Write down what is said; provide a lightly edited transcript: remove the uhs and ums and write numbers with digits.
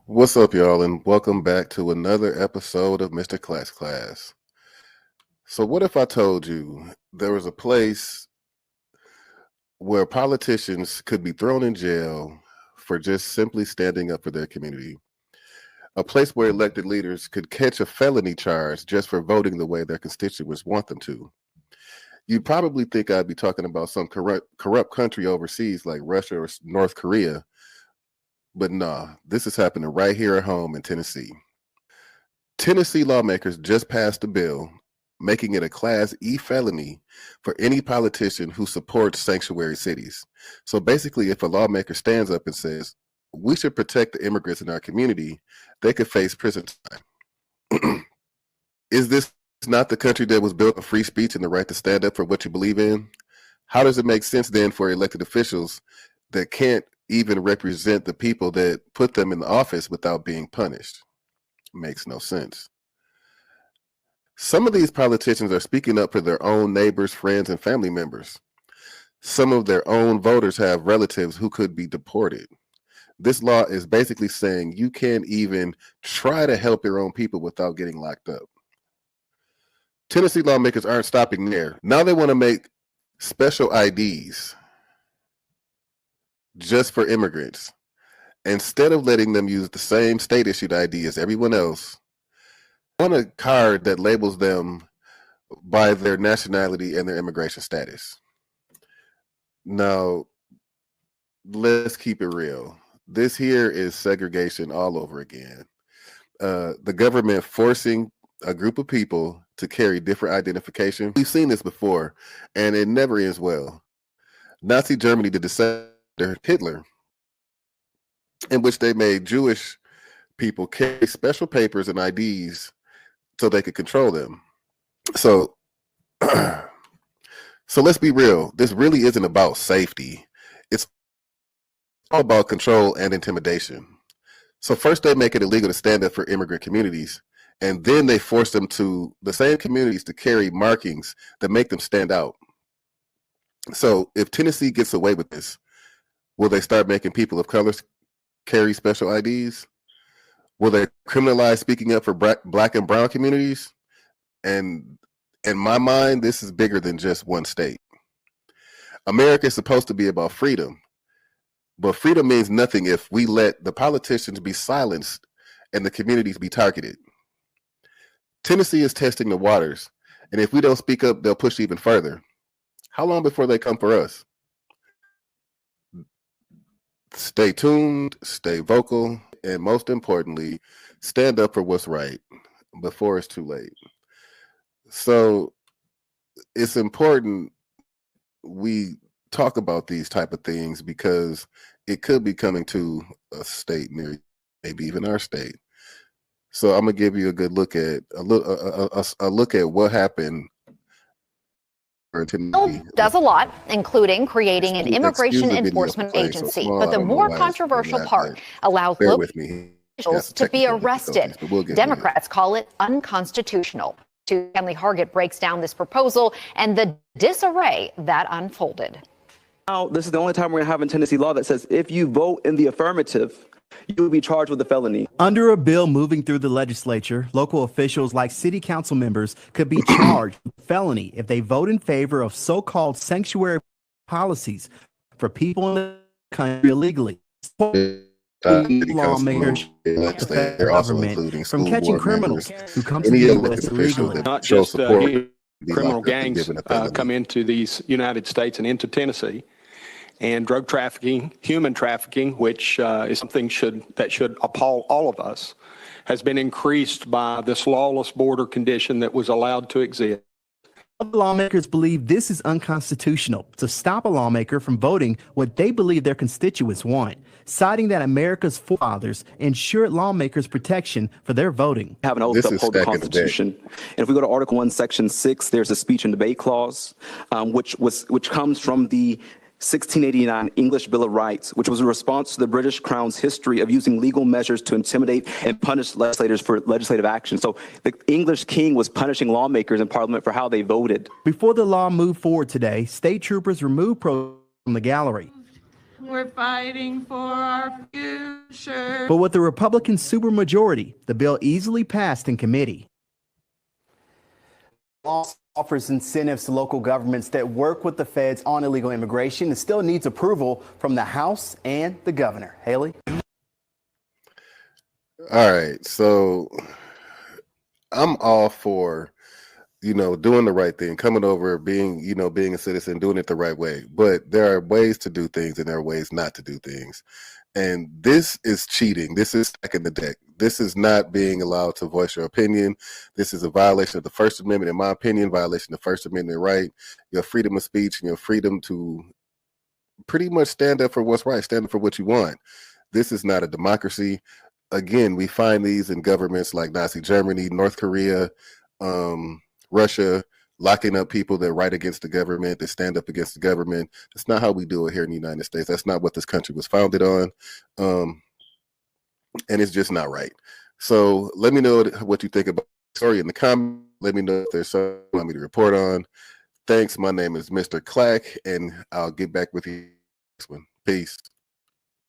What's up, y'all, and welcome back to another episode of Mr. Class. So what if I told you there was a place where politicians could be thrown in jail for just simply standing up for their community? A place where elected leaders could catch a felony charge just for voting the way their constituents want them to. You'd probably think I'd be talking about some corrupt country overseas like Russia or North Korea, but nah, this is happening right here at home in Tennessee. Tennessee lawmakers just passed a bill making it a Class E felony for any politician who supports sanctuary cities. So basically, if a lawmaker stands up and says, we should protect the immigrants in our community, they could face prison time. Is this not the country that was built on free speech and the right to stand up for what you believe in? How does it make sense then for elected officials that can't even represent the people that put them in the office without being punished? Makes no sense. Some of these politicians are speaking up for their own neighbors, friends, and family members. Some of their own voters have relatives who could be deported. This law is basically saying you can't even try to help your own people without getting locked up. Tennessee lawmakers aren't stopping there. Now they want to make special IDs just for immigrants. Instead of letting them use the same state-issued ID as everyone else, on a card that labels them by their nationality and their immigration status. Now, let's keep it real. This here is segregation all over again. The government forcing a group of people to carry different identification. We've seen this before, and it never ends well. Nazi Germany did the same to Hitler, in which they made Jewish people carry special papers and IDs so they could control them. So let's be real. This really isn't about safety. It's all about control and intimidation. So first they make it illegal to stand up for immigrant communities, and then they force them to the same communities to carry markings that make them stand out. So if Tennessee gets away with this, will they start making people of color carry special IDs? Will they criminalize speaking up for black and brown communities? And in my mind, this is bigger than just one state. America is supposed to be about freedom, but freedom means nothing if we let the politicians be silenced and the communities be targeted. Tennessee is testing the waters, and if we don't speak up, they'll push even further. How long before they come for us? Stay tuned, stay vocal, and most importantly, stand up for what's right before it's too late. So it's important we talk about these type of things because it could be coming to a state near maybe even our state. So I'm gonna give you a good look at a look at what happened. Does a lot, inclling creating an immigration enforcement agency. But the more controversial part allows local officials to be arrested. Democrats call it unconstitutional. Stanley Hargett breaks down this proposal and the disarray that unfolded. Now, this is the only time we're going to have in Tennessee law that says if you vote in the affirmative, you will be charged with a felony. Under a bill moving through the legislature, local officials like city council members could be charged with felony if they vote in favor of so-called sanctuary policies for people in the country illegally. Lawmakers they're also including from catching criminals who come to the U.S. illegally. Not just criminal gangs come into these United States and into Tennessee. And drug trafficking, human trafficking, which is something that should appall all of us, has been increased by this lawless border condition that was allowed to exist. Lawmakers believe this is unconstitutional to stop a lawmaker from voting what they believe their constituents want, citing that America's forefathers ensured lawmakers protection for their voting. Have an oath to uphold the Constitution. And if we go to Article 1, Section 6, there's a speech and debate clause, which comes from the 1689 English Bill of Rights, which was a response to the British Crown's history of using legal measures to intimidate and punish legislators for legislative action. So the English king was punishing lawmakers in Parliament for how they voted. Before the law moved forward today, state troopers removed from the gallery. We're fighting for our future. But with the Republican supermajority, the bill easily passed in committee. Law offers incentives to local governments that work with the feds on illegal immigration and still needs approval from the House and the governor. Haley? All right, so I'm all for, doing the right thing, coming over, being a citizen, doing it the right way. But there are ways to do things and there are ways not to do things. And this is cheating. This is stacking the deck. This is not being allowed to voice your opinion. This is a violation of the First Amendment, in my opinion, violation of the First Amendment right, your freedom of speech and your freedom to pretty much stand up for what's right, stand up for what you want. This is not a democracy. Again, we find these in governments like Nazi Germany, North Korea, Russia, locking up people that write against the government, that stand up against the government. That's not how we do it here in the United States. That's not what this country was founded on. And it's just not right. So let me know what you think about the story in the comments. Let me know if there's something you want me to report on. Thanks. My name is Mr. Clack, and I'll get back with you next one. Peace.